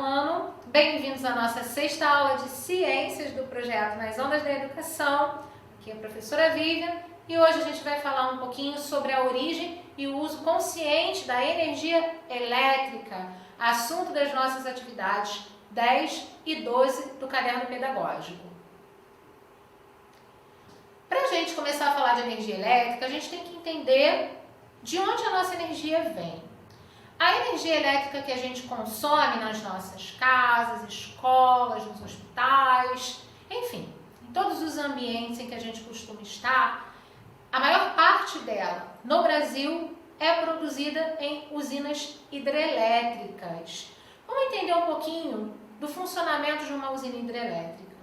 ano, bem-vindos à nossa sexta aula de Ciências do projeto Nas Ondas da Educação. Aqui é a professora Vivian e hoje a gente vai falar um pouquinho sobre a origem e o uso consciente da energia elétrica, assunto das nossas atividades 10 e 12 do caderno pedagógico. Para a gente começar a falar de energia elétrica, a gente tem que entender de onde a nossa energia vem. A energia elétrica que a gente consome nas nossas casas, escolas, nos hospitais, enfim, em todos os ambientes em que a gente costuma estar, a maior parte dela no Brasil é produzida em usinas hidrelétricas. Vamos entender um pouquinho do funcionamento de uma usina hidrelétrica.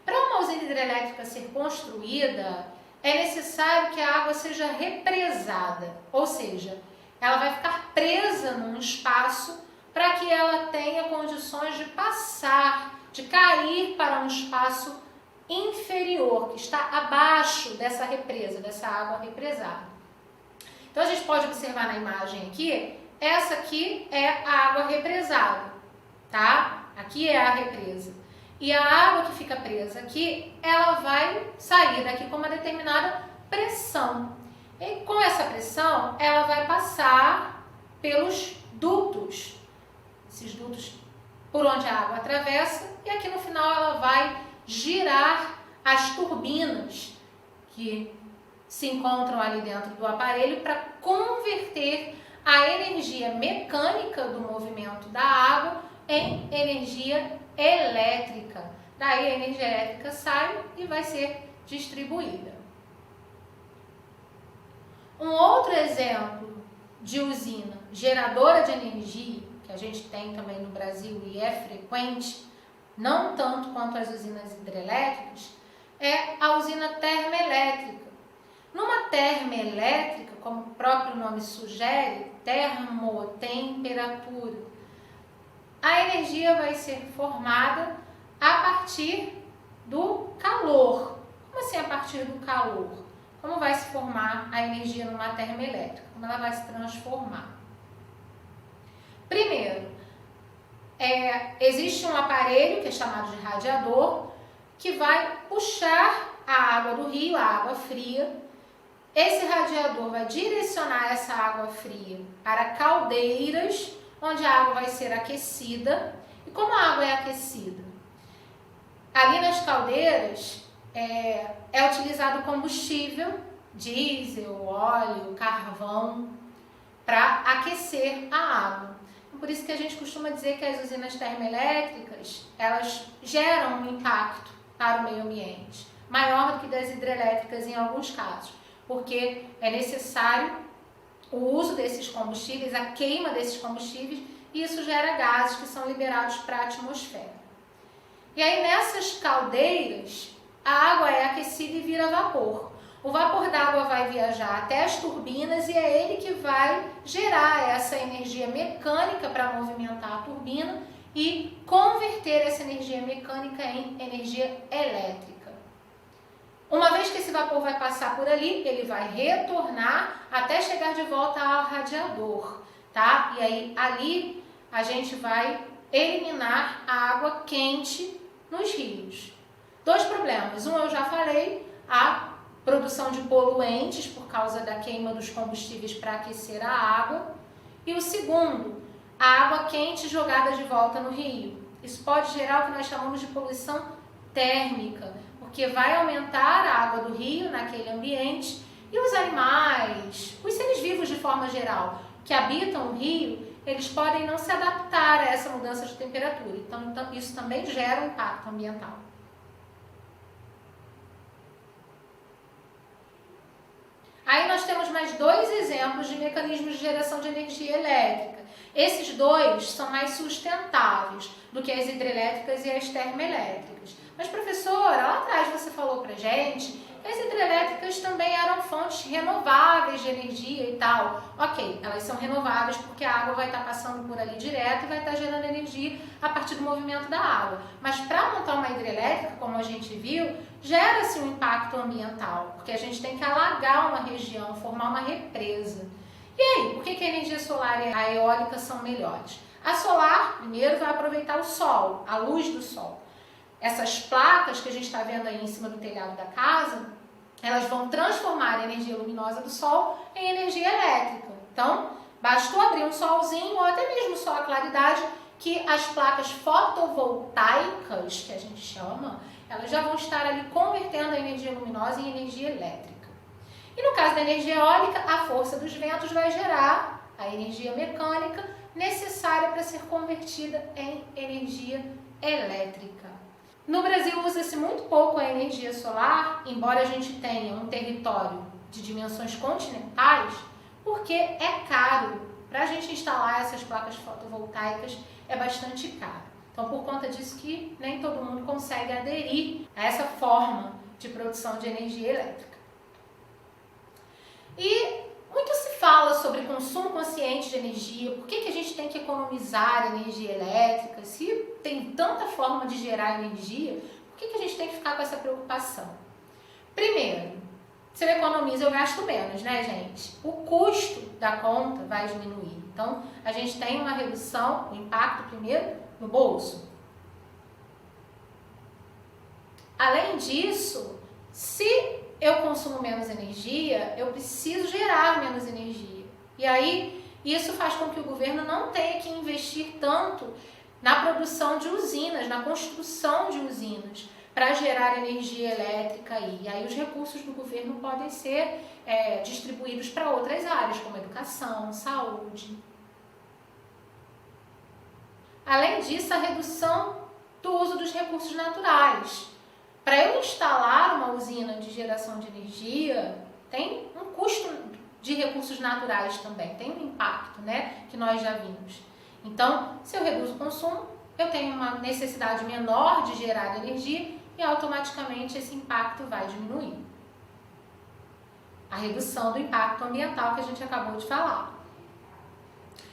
Para uma usina hidrelétrica ser construída, é necessário que a água seja represada, ou seja, ela vai ficar presa num espaço para que ela tenha condições de passar, de cair para um espaço inferior, que está abaixo dessa represa, dessa água represada. Então a gente pode observar na imagem aqui, essa aqui é a água represada, tá? Aqui é a represa. E a água que fica presa aqui, ela vai sair daqui com uma determinada pressão. E com essa pressão, ela vai passar pelos dutos, esses dutos por onde a água atravessa, e aqui no final ela vai girar as turbinas que se encontram ali dentro do aparelho para converter a energia mecânica do movimento da água em energia elétrica. Daí a energia elétrica sai e vai ser distribuída. Um outro exemplo de usina geradora de energia, que a gente tem também no Brasil e é frequente, não tanto quanto as usinas hidrelétricas, é a usina termoelétrica. Numa termoelétrica, como o próprio nome sugere, termotemperatura, a energia vai ser formada a partir do calor. Como assim a partir do calor? Como vai se formar a energia numa termoelétrica? Como ela vai se transformar? Primeiro, existe um aparelho que é chamado de radiador que vai puxar a água do rio, a água fria. Esse radiador vai direcionar essa água fria para caldeiras, onde a água vai ser aquecida. E como a água é aquecida? Ali nas caldeiras é utilizado combustível, diesel, óleo, carvão, para aquecer a água. Por isso que a gente costuma dizer que as usinas termoelétricas, elas geram um impacto para o meio ambiente, maior do que das hidrelétricas em alguns casos, porque é necessário o uso desses combustíveis, a queima desses combustíveis, e isso gera gases que são liberados para a atmosfera. E aí nessas caldeiras, a água é aquecida e vira vapor. O vapor d'água vai viajar até as turbinas e é ele que vai gerar essa energia mecânica para movimentar a turbina e converter essa energia mecânica em energia elétrica. Uma vez que esse vapor vai passar por ali, ele vai retornar até chegar de volta ao radiador, tá? E aí ali a gente vai eliminar a água quente nos rios. Dois problemas. Um eu já falei, a produção de poluentes por causa da queima dos combustíveis para aquecer a água. E o segundo, a água quente jogada de volta no rio. Isso pode gerar o que nós chamamos de poluição térmica, porque vai aumentar a água do rio naquele ambiente e os animais, os seres vivos de forma geral, que habitam o rio, eles podem não se adaptar a essa mudança de temperatura. Então isso também gera um impacto ambiental. Aí nós temos mais dois exemplos de mecanismos de geração de energia elétrica. Esses dois são mais sustentáveis do que as hidrelétricas e as termoelétricas. Mas, professora, lá atrás você falou pra gente que as hidrelétricas também eram fontes renováveis de energia e tal. Ok, elas são renováveis porque a água vai estar passando por ali direto e vai estar gerando energia a partir do movimento da água. Mas para montar uma hidrelétrica, como a gente viu, gera-se um impacto ambiental, porque a gente tem que alagar uma região, formar uma represa. E aí, por que a energia solar e a eólica são melhores? A solar, primeiro, vai aproveitar o sol, a luz do sol. Essas placas que a gente está vendo aí em cima do telhado da casa, elas vão transformar a energia luminosa do sol em energia elétrica. Então, bastou abrir um solzinho ou até mesmo só a claridade que as placas fotovoltaicas, que a gente chama, elas já vão estar ali convertendo a energia luminosa em energia elétrica. E no caso da energia eólica, a força dos ventos vai gerar a energia mecânica necessária para ser convertida em energia elétrica. No Brasil usa-se muito pouco a energia solar, embora a gente tenha um território de dimensões continentais, porque é caro. Para a gente instalar essas placas fotovoltaicas é bastante caro. Então, por conta disso que nem todo mundo consegue aderir a essa forma de produção de energia elétrica. E muito se fala sobre consumo consciente de energia, por que a gente tem que economizar energia elétrica, se tem tanta forma de gerar energia, por que a gente tem que ficar com essa preocupação? Primeiro, se eu economizo, eu gasto menos, né, gente? O custo da conta vai diminuir. Então, a gente tem uma redução, o impacto primeiro no bolso. Além disso, se eu consumo menos energia, eu preciso gerar menos energia. E aí, isso faz com que o governo não tenha que investir tanto na produção de usinas, na construção de usinas, para gerar energia elétrica. E aí os recursos do governo podem ser distribuídos para outras áreas, como educação, saúde. Além disso, a redução do uso dos recursos naturais. Para eu instalar uma usina de geração de energia, tem um custo de recursos naturais também, tem um impacto, né, que nós já vimos. Então, se eu reduzo o consumo, eu tenho uma necessidade menor de gerar energia e automaticamente esse impacto vai diminuir. A redução do impacto ambiental que a gente acabou de falar.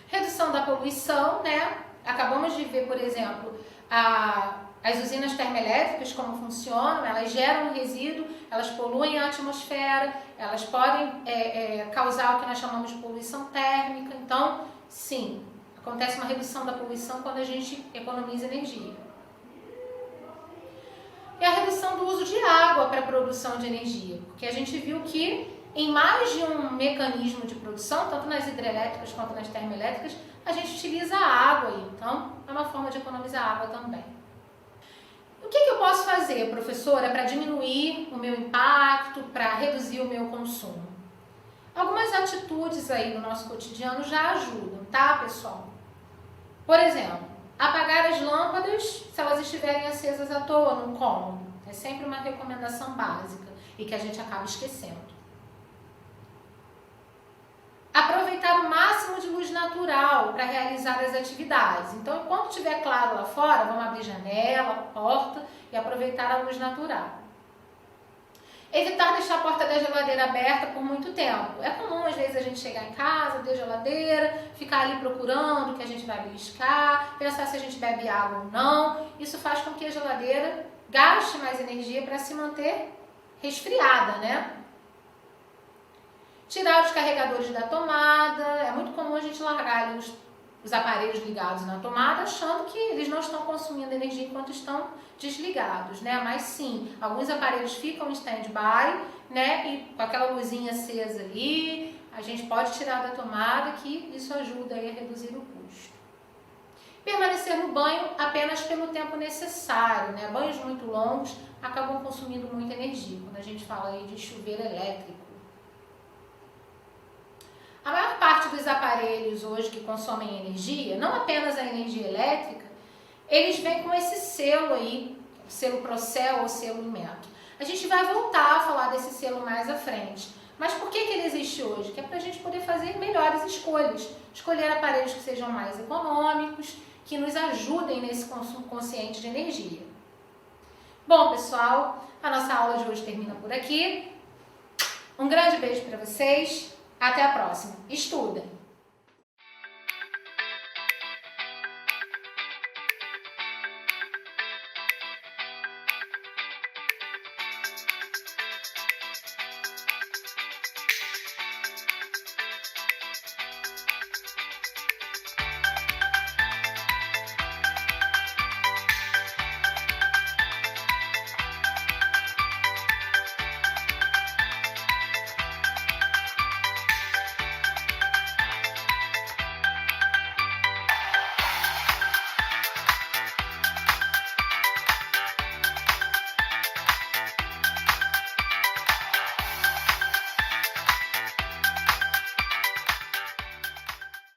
Redução da poluição, né? Acabamos de ver, por exemplo, as usinas termoelétricas, como funcionam, elas geram resíduo, elas poluem a atmosfera, elas podem causar o que nós chamamos de poluição térmica. Então, sim, acontece uma redução da poluição quando a gente economiza energia. E a redução do uso de água para a produção de energia, porque a gente viu que em mais de um mecanismo de produção, tanto nas hidrelétricas quanto nas termoelétricas, a gente utiliza a água aí. Então, é uma forma de economizar água também. O que eu posso fazer, professora, para diminuir o meu impacto, para reduzir o meu consumo? Algumas atitudes aí no nosso cotidiano já ajudam, tá, pessoal? Por exemplo, apagar as lâmpadas se elas estiverem acesas à toa no cômodo. É sempre uma recomendação básica e que a gente acaba esquecendo. Aproveitar o máximo de luz natural para realizar as atividades. Então, enquanto estiver claro lá fora, vamos abrir janela, porta e aproveitar a luz natural. Evitar deixar a porta da geladeira aberta por muito tempo. É comum, às vezes, a gente chegar em casa, abrir a geladeira, ficar ali procurando o que a gente vai beliscar, pensar se a gente bebe água ou não. Isso faz com que a geladeira gaste mais energia para se manter resfriada, né? Tirar os carregadores da tomada. É muito comum a gente largar ali os aparelhos ligados na tomada, achando que eles não estão consumindo energia enquanto estão desligados, né? Mas sim, alguns aparelhos ficam em stand-by, né? E com aquela luzinha acesa ali, a gente pode tirar da tomada, que isso ajuda aí a reduzir o custo. Permanecer no banho apenas pelo tempo necessário, né? Banhos muito longos acabam consumindo muita energia, quando a gente fala aí de chuveiro elétrico. A maior parte dos aparelhos hoje que consomem energia, não apenas a energia elétrica, eles vêm com esse selo aí, selo Procel ou selo Inmetro. A gente vai voltar a falar desse selo mais à frente. Mas por que ele existe hoje? Que é para a gente poder fazer melhores escolhas. Escolher aparelhos que sejam mais econômicos, que nos ajudem nesse consumo consciente de energia. Bom, pessoal, a nossa aula de hoje termina por aqui. Um grande beijo para vocês. Até a próxima. Estuda!